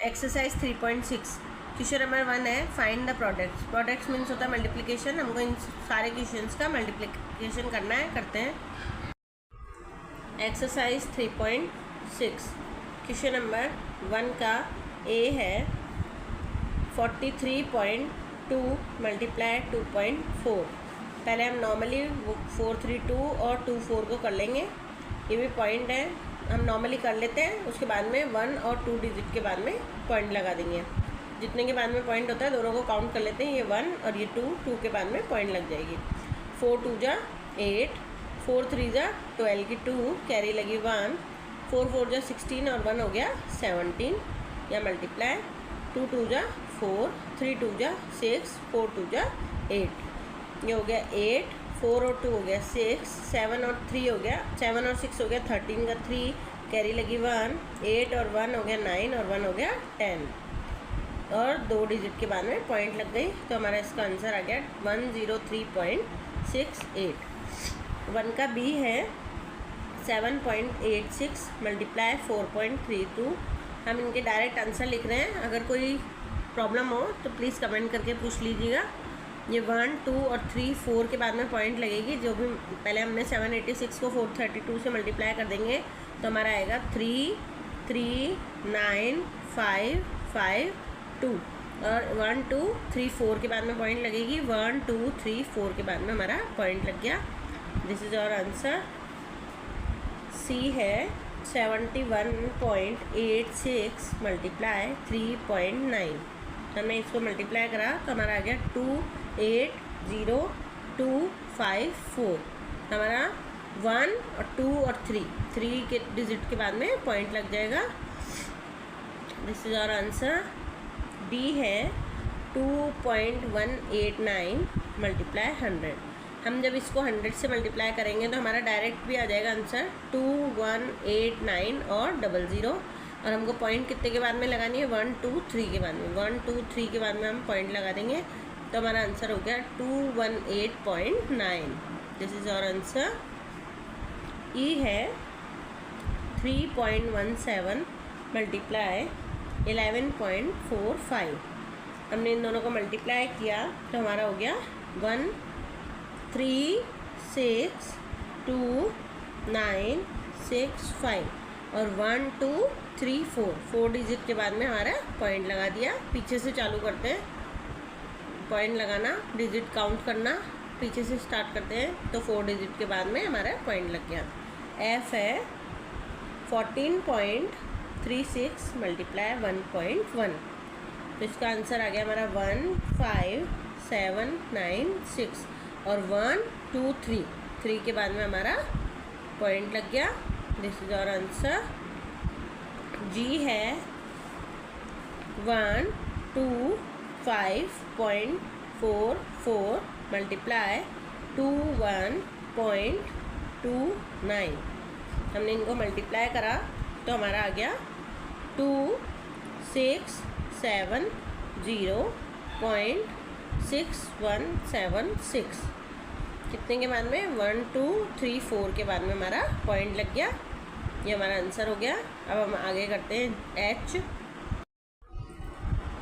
Exercise 3.6 question number 1 है find the products. Products means होता है मल्टीप्लिकेशन। हमको इन सारे क्वेश्चंस का मल्टीप्लिकेशन करना है, करते हैं। एक्सरसाइज 3.6 क्वेश्चन नंबर 1 का ए है 43.2 मल्टीप्लाई 2.4। पहले हम नॉर्मली 432 और 24 को कर लेंगे। ये भी पॉइंट है, हम नॉर्मली कर लेते हैं, उसके बाद में 1 और 2 डिजिट के बाद में पॉइंट लगा देंगे। जितने के बाद में पॉइंट होता है दोनों को काउंट कर लेते हैं। ये 1 और ये 2 के बाद में पॉइंट लग जाएगी। 4 2 जा 8, 4 3 जा 12 की 2 कैरी लगी 1, 4 4 जा 16 और 1 हो गया 17 या मल्टीप्लाई। 2 2 जा 4, 3 2 जा 6, 4 2 जा 8, ये हो गया 8, 4 और 2 हो गया 6, 7 और 3 हो गया 7 और 6 हो गया 13 का 3 कैरी लगी 1, 8 और 1 हो गया 9 और 1 हो गया 10 और 2 डिजिट के बाद में पॉइंट लग गई। तो हमारा इसका आंसर आ गया 103.68। 1 का बी है 7.86 मल्टीप्लाई 4.32। हम इनके डायरेक्ट आंसर लिख रहे हैं। अगर कोई प्रॉब्लम हो तो प्लीज़ कमेंट करके पूछ लीजिएगा। ये 1 2 और 3 4 के बाद में पॉइंट लगेगी। जो भी पहले हमने 786 को 432 से मल्टीप्लाई कर देंगे तो हमारा आएगा 3 3 9 5 5 2 और 1 2 3 4 के बाद में पॉइंट लगेगी। 1 2 3 4 के बाद में हमारा पॉइंट लग गया। This is our answer. C है 71.86 मल्टीप्लाई 3.9। हमने इसको मल्टीप्लाई करा तो हमारा आ गया 280,254। हमारा 1 और 2 और 3 के डिजिट के बाद में पॉइंट लग जाएगा। This is our answer. D है 2.189 मल्टीप्लाई 100। हम जब इसको 100 से मल्टीप्लाई करेंगे तो हमारा डायरेक्ट भी आ जाएगा आंसर 2189 और 00। और हमको पॉइंट कितने के बाद में लगानी है 1 2 3 के बाद में। 1 2 3 के बाद में हम पॉइंट लगा देंगे तो हमारा आंसर हो गया 218.9। This is our answer. E है 3.17 मल्टीप्लाई 11.45। हमने इन दोनों को मल्टीप्लाई किया तो हमारा हो गया 1 3 6 2 9 6 5 और 1 2 3 4 डिजिट के बाद में हमारा पॉइंट लगा दिया। पीछे से चालू करते हैं पॉइंट लगाना, डिजिट काउंट करना पीछे से स्टार्ट करते हैं तो 4 डिजिट के बाद में हमारा पॉइंट लग गया। एफ है 14.36 मल्टीप्लाई 1.1। तो इसका आंसर आ गया हमारा 15796 और 1 2 3 के बाद में हमारा पॉइंट लग गया। This is our answer. G है 125.44 मल्टीप्लाई 21.29। हमने इनको मल्टीप्लाई करा तो हमारा आ गया 2670.6176। कितने के बाद में 1 2 3 4 के बाद में हमारा पॉइंट लग गया। ये हमारा आंसर हो गया। अब हम आगे करते हैं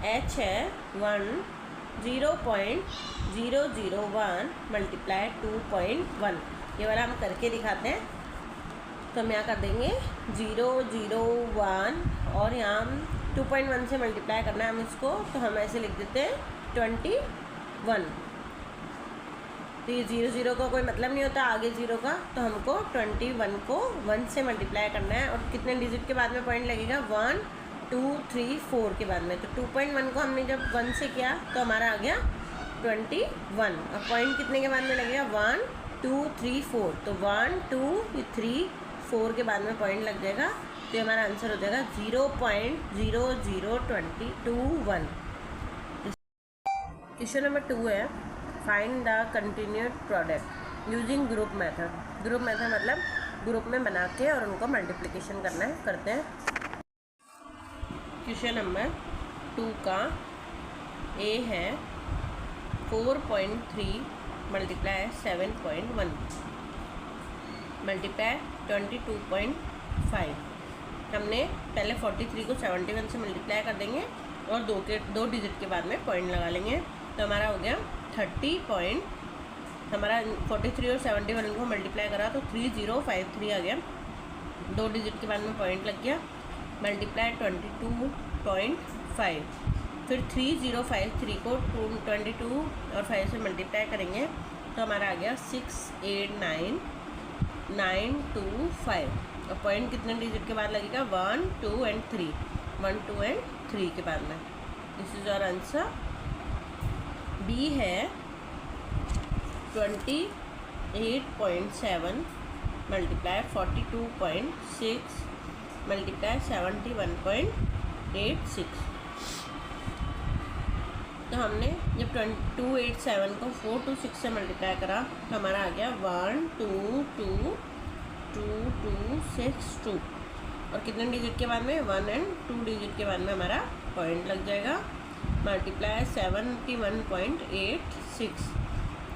एच है 10.001 मल्टीप्लाई 2.1। ये वाला हम करके दिखाते हैं। तो हम यहाँ कर देंगे 0 0 1 और यहाँ हम 2.1 से मल्टीप्लाई करना है हम इसको, तो हम ऐसे लिख देते हैं 21। तो ये 0 0 का कोई मतलब नहीं होता आगे 0 का, तो हमको 21 को 1 से मल्टीप्लाई करना है। और कितने डिजिट के बाद में पॉइंट लगेगा 1 2 3 4 के बाद में। तो 2.1 को हमने जब 1 से किया तो हमारा आ गया 21 और पॉइंट कितने के बाद में लगेगा 1 2 3 4। तो 1 2 3 4 के बाद में पॉइंट लग जाएगा। तो हमारा आंसर हो जाएगा 0.002021। क्वेश्चन नंबर 2 है find the continued product using group method. Group method मतलब ग्रुप में बना के और उनको मल्टीप्लिकेशन करना है, करते हैं। क्वेश्चन नंबर 2 का ए है 4.3 मल्टीप्लाई 7.1 मल्टीप्लाई 22.5। हमने पहले 43 को 71 से मल्टीप्लाई कर देंगे और दो डिजिट के बाद में पॉइंट लगा लेंगे। तो हमारा हो गया 30 पॉइंट, हमारा 43 और 71 को मल्टीप्लाई करा तो 3053 आ गया, दो डिजिट के बाद में पॉइंट लग गया, मल्टीप्लाई 22.5, फिर 3053 को 22 और 5 से मल्टीप्लाई करेंगे तो हमारा आ गया 689925, और पॉइंट कितने डिजिट के बाद लगेगा 1 2 and 3, 1 2 and 3 के बाद में। This is our answer. B है 28.7 मल्टीप्लाई 42.6 मल्टीप्लाई 71.86। तो हमने जब 287 को 426 से मल्टीप्लाई करा तो हमारा आ गया 1222262, और कितने डिजिट के बाद में 1 and 2 डिजिट के बाद में हमारा पॉइंट लग जाएगा, मल्टीप्लाई 71.86।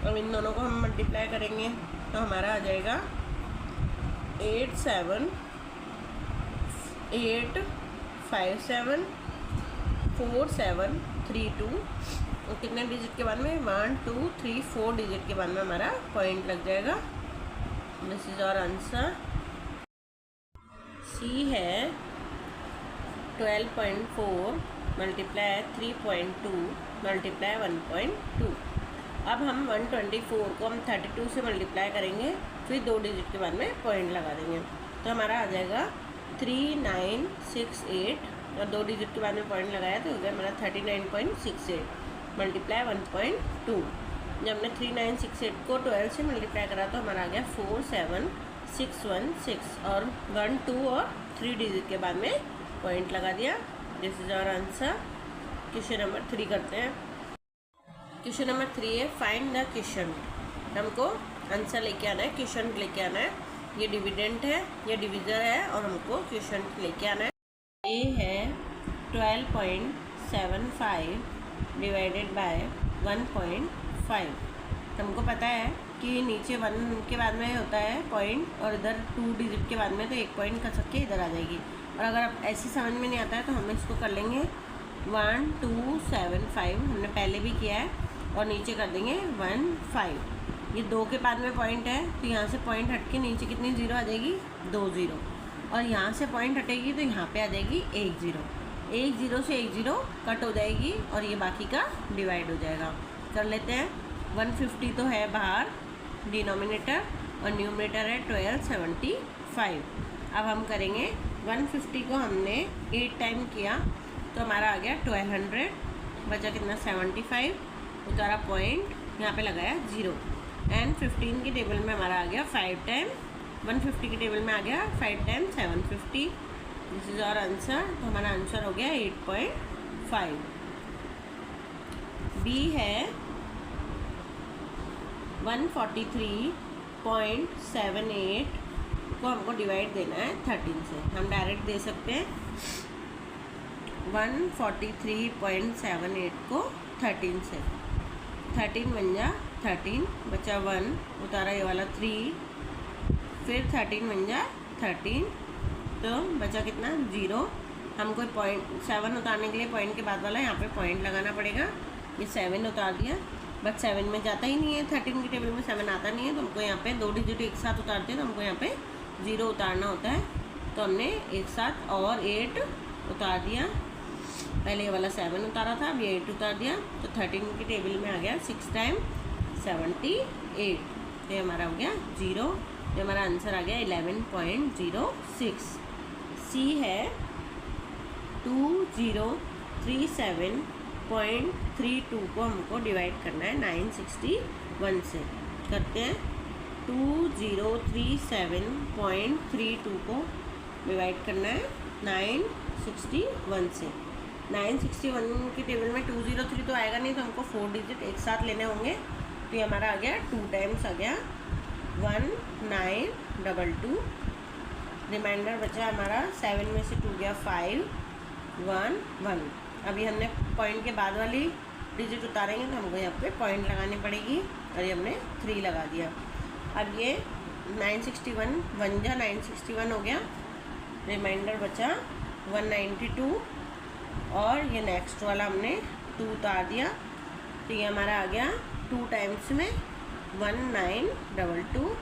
अब इन दोनों को हम मल्टीप्लाई करेंगे तो हमारा आ जाएगा 87,857,4732, और कितने डिजिट के बाद में 1 2 3 4 डिजिट के बाद में हमारा पॉइंट लग जाएगा। This is our answer. C है 12.4 मल्टीप्लाई 3.2 मल्टीप्लाई 1.2। अब हम 124 को हम 32 से मल्टीप्लाई करेंगे, फिर दो डिजिट के बाद में पॉइंट लगा देंगे तो हमारा आ जाएगा 3968, और दो डिजिट के बाद में पॉइंट लगाया तो हो गया हमारा 39.68 मल्टीप्लाई 1.2। जब हमने 3968 को 12 से मल्टीप्लाई करा तो हमारा आ गया 47616, और 1 2 और 3 डिजिट के बाद में पॉइंट लगा दिया। This is our answer. Question number 3 करते हैं। क्वेश्चन नंबर 3 है फाइंड द क्वेश्चन। हमको आंसर लेके आना है, क्वेश्चन लेके आना है। ये डिविडेंट है, ये डिविजर है, और हमको क्वेश्चन लेके आना है। ये है 12.75 डिवाइडेड बाय 1.5। हमको पता है कि नीचे 1 के बाद में होता है पॉइंट, और इधर 2 डिजिट के बाद में तो 1 पॉइंट कर सकते इधर आ जाएगी। और अगर आप ऐसे समझ में नहीं आता है तो हम इसको कर लेंगे 1275, हमने पहले भी किया है, और नीचे कर देंगे 15। ये 2 के बाद में पॉइंट है तो यहाँ से पॉइंट हट के नीचे कितनी ज़ीरो आ जाएगी, 2 ज़ीरो, और यहाँ से पॉइंट हटेगी तो यहाँ पे आ जाएगी 1 ज़ीरो। 1 ज़ीरो से 1 ज़ीरो कट हो जाएगी और ये बाकी का डिवाइड हो जाएगा। कर लेते हैं। 150 तो है बाहर डिनोमिनेटर, और न्यूमरेटर है 1275। अब हम करेंगे 150 को हमने 8 टाइम किया तो हमारा आ गया 1200, बचा कितना 75, उतारा पॉइंट, यहाँ पे लगाया 0, एंड 15 की टेबल में हमारा आ गया 5 टाइम, 150 की टेबल में आ गया 5 time 750। This is our answer. तो हमारा आंसर हो गया 8.5। बी है 143.78 को हमको डिवाइड देना है 13 से। हम डायरेक्ट दे सकते हैं 143.78 को 13 से। 13 बन जा 13, बचा 1, उतारा ये वाला 3, फिर 13 बन जा 13, तो बचा कितना 0। हमको पॉइंट 7 उतारने के लिए पॉइंट के बाद वाला यहाँ पे पॉइंट लगाना पड़ेगा। ये 7 उतार दिया, बट 7 में जाता ही नहीं है, 13 की टेबल में 7 आता नहीं है, तो हमको यहाँ पे 2 डिजिट एक साथ उतारते हैं तो हमको यहाँ पे 0 उतारना होता है। तो हमने एक साथ और 8 उतार दिया, पहले ये वाला 7 उतारा था, अब ये 8 उतार दिया, तो 13 की टेबल में आ गया 6 टाइम 78, तो हमारा हो गया 0। तो हमारा आंसर आ गया 11.06। सी है 2037.32 को हमको डिवाइड करना है 961 से। करते हैं। 2037.32 को डिवाइड करना है 961 से। 961 की टेबल में 203 तो आएगा नहीं, तो हमको 4 डिजिट एक साथ लेने होंगे। तो ये हमारा आ गया 2 टाइम्स आ गया 1922। रिमाइंडर बचा हमारा 7 में से 2 गया 5 1 1। अभी हमने पॉइंट के बाद वाली डिजिट उतारेंगे तो हमको यहाँ पे पॉइंट लगानी पड़ेगी, और ये हमने 3 लगा दिया। अब ये 961 1 जा 961 हो गया, रिमाइंडर बचा 192 और ये नेक्स्ट वाला हमने 2 उतार दिया, तो ये हमारा आ गया 2 टाइम्स में 1922।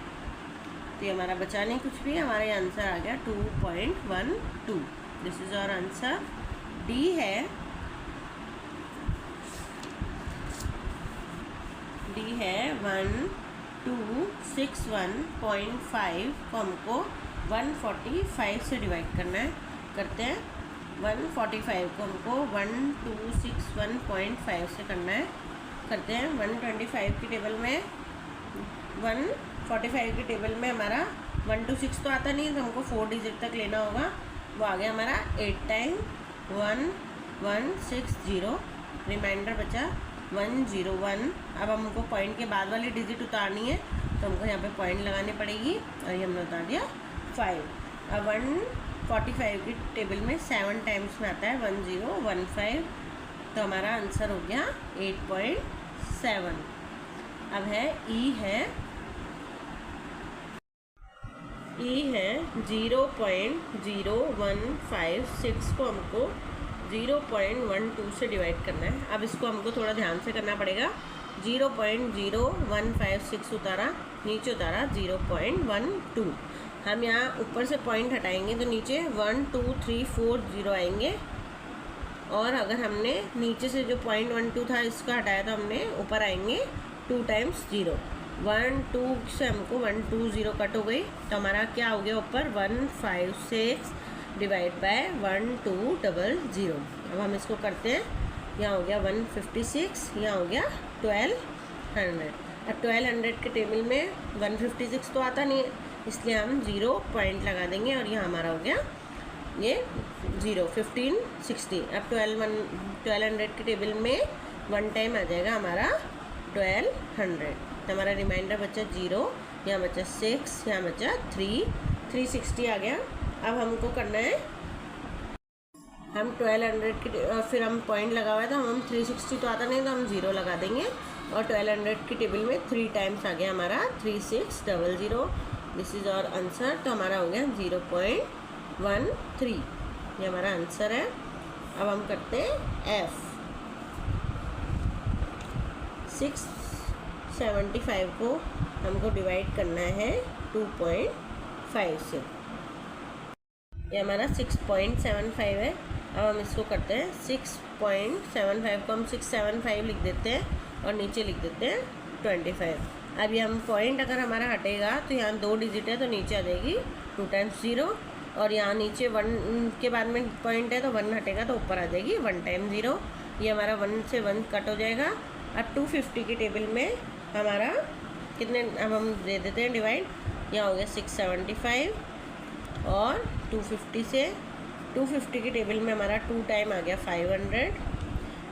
तो ये हमारा बचा नहीं कुछ भी, हमारा ये आंसर आ गया 2.12। This is our answer. D है 1261.5 को हमको 145 से डिवाइड करना है। करते हैं 145 को हमको 1261.5 से करना है। करते हैं 125 की टेबल में 145 की टेबल में हमारा 126 तो आता नहीं है, तो हमको 4 डिजिट तक लेना होगा। वो आ गया हमारा 8 टाइम 1160। रिमाइंडर बचा 101। अब हमको पॉइंट के बाद वाली डिजिट उतारनी है, तो हमको यहाँ पे पॉइंट लगानी पड़ेगी और ये हमने उतार दिया 5। अब 145 की टेबल में 7 टाइम्स में आता है 1015, तो हमारा आंसर हो गया 8.7। अब है ई है 0.0156 को हमको 0.12 से डिवाइड करना है। अब इसको हमको थोड़ा ध्यान से करना पड़ेगा। 0.0156 उतारा, नीचे उतारा 0.12। हम यहाँ ऊपर से पॉइंट हटाएंगे तो नीचे 1 2 3 4 0 आएंगे, और अगर हमने नीचे से जो 0.12 था इसका हटाया तो हमने ऊपर आएंगे 2 टाइम्स 0। 1 2 से हमको 120 कट हो गई, तो हमारा क्या हो गया ऊपर 156 डिवाइड बाय 1200। अब हम इसको करते हैं, यहाँ हो गया 156, यहाँ हो गया 1200। अब 1200 के टेबल में 156 तो आता नहीं है, इसलिए हम 0 पॉइंट लगा देंगे और यहाँ हमारा हो गया ये 0 1560। अब 1200 के टेबल में 1 टाइम आ जाएगा हमारा 1200, तो हमारा रिमाइंडर बचा 0, यहाँ बचा 6, यहाँ बचा 3, 360 आ गया। अब हमको करना है, हम 1200 की फिर हम पॉइंट लगा हुआ है तो हम 360 तो आता नहीं, तो हम 0 लगा देंगे, और 1200 की टेबल में 3 टाइम्स आ गया हमारा 3600। This is our answer. तो हमारा हो गया 0.13, ये हमारा आंसर है। अब हम करते हैं F। 675 को हमको डिवाइड करना है 2.5 से, ये हमारा 6.75 है। अब हम इसको करते हैं 6.75 को हम 675 लिख देते हैं और नीचे लिख देते हैं 25। अब ये हम पॉइंट अगर हमारा हटेगा तो यहाँ 2 डिजिट है तो नीचे आ जाएगी 2 टाइम्स 0, और यहाँ नीचे 1 के बाद में पॉइंट है तो 1 हटेगा तो ऊपर आ जाएगी 1 टाइम 0। ये हमारा 1 से 1 कट हो जाएगा। अब 250 की टेबल में हमारा कितने, अब हम दे देते हैं डिवाइड, यहाँ हो गया 675, और 250 से 250 की टेबल में हमारा 2 टाइम आ गया 500।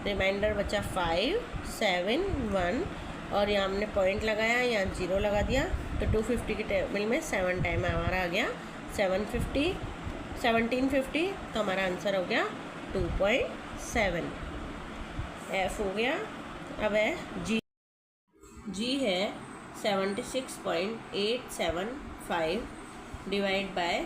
रिमाइंडर बचा 5 7 1, और यहाँ हमने पॉइंट लगाया, यहाँ 0 लगा दिया, तो 250 की टेबल में 7 टाइम हमारा आ गया 1750, तो हमारा आंसर हो गया 2.7। F हो गया। अब है G। G है 76.875 डिवाइड बाय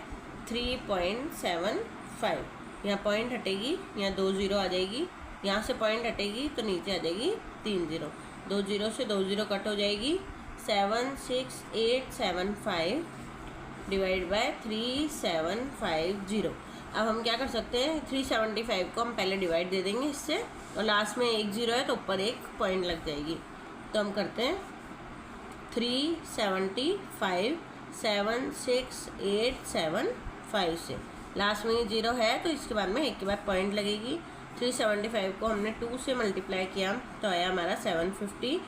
3.75। यहाँ पॉइंट हटेगी, यहाँ 2 0 आ जाएगी, यहाँ से पॉइंट हटेगी तो नीचे आ जाएगी 3 0, 2 0 से 2 0 कट हो जाएगी। 76875 डिवाइड बाय 3750। अब हम क्या कर सकते हैं, 375 को हम पहले डिवाइड दे देंगे इससे, और लास्ट में 1 0 है तो ऊपर 1 पॉइंट लग जाएगी। तो हम करते हैं 375 76875 से, लास्ट में ये 0 है तो इसके बाद में 1 के बाद पॉइंट लगेगी। 375 को हमने 2 से मल्टीप्लाई किया तो आया हमारा 750,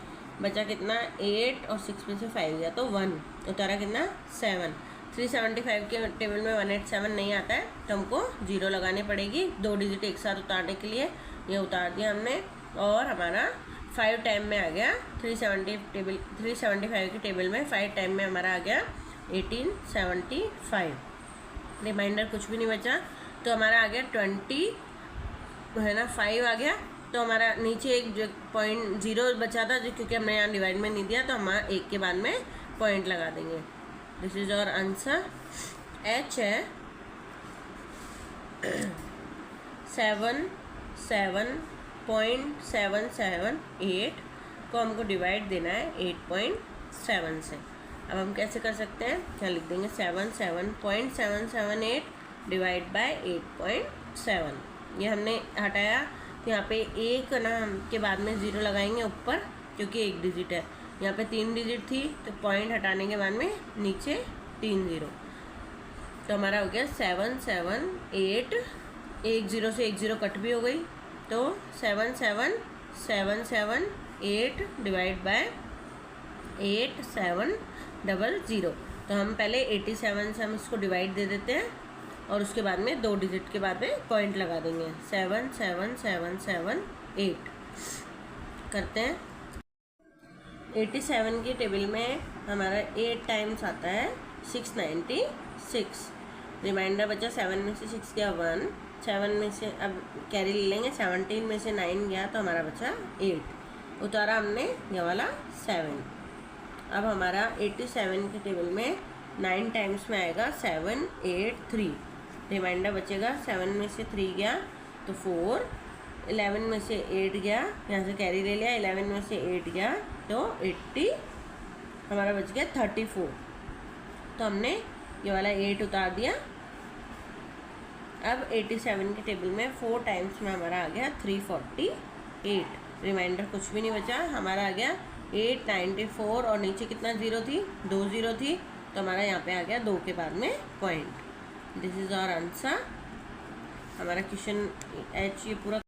बचा कितना 8 और 6 में से 5 गया तो 1, उतारा कितना 7। 375 के टेबल में 187 नहीं आता है तो हमको 0 लगानी पड़ेगी 2 डिजिट एक साथ उतारने के लिए। ये उतार दिया हमने, और हमारा 5 टाइम में आ गया 375 की टेबल में 5 टाइम में हमारा आ गया 1875। रिमाइंडर कुछ भी नहीं बचा, तो हमारा आ गया 20 है ना, 5 आ गया, तो हमारा नीचे एक जो पॉइंट 0 बचा था, जो क्योंकि हमने यहाँ डिवाइड में नहीं दिया तो हमारा 1 के बाद में पॉइंट लगा देंगे। This is our answer. H है 77.778 को हमको डिवाइड देना है 8.7 से। अब हम कैसे कर सकते हैं, क्या लिख देंगे, 77.778 डिवाइड बाय 8.7। ये हमने हटाया तो यहाँ पे एक ना के बाद में ज़ीरो लगाएंगे ऊपर, क्योंकि एक डिजिट है। यहाँ पे 3 डिजिट थी तो पॉइंट हटाने के बाद में नीचे 3 ज़ीरो, तो हमारा हो गया 778। एक ज़ीरो से एक ज़ीरो कट भी हो गई, तो 77778 डिवाइड बाय 8700। तो हम पहले 87 से हम इसको डिवाइड दे देते हैं और उसके बाद में 2 डिजिट के बाद में पॉइंट लगा देंगे, 77778 करते हैं। 87 की टेबल में हमारा 8 टाइम्स आता है 696। रिमाइंडर बचा 7 में से 6 गया 1, 7 में से अब कैरी ले लेंगे, 17 में से 9 गया तो हमारा बचा 8, उतारा हमने ये वाला 7। अब हमारा 87 के टेबल में 9 टाइम्स में आएगा 783। रिमाइंडर बचेगा, 7 में से 3 गया तो 4, 11 में से 8 गया, यहाँ से कैरी ले लिया, 11 में से 8 गया तो 80, हमारा बच गया 34। तो हमने ये वाला 8 उतार दिया। अब 87 के टेबल में 4 टाइम्स में हमारा आ गया 348। रिमाइंडर कुछ भी नहीं बचा, हमारा आ गया 894 और नीचे कितना ज़ीरो थी, 2 ज़ीरो थी, तो हमारा यहाँ पे आ गया 2 के बाद में point. This is our answer. हमारा क्वेश्चन एच ये पूरा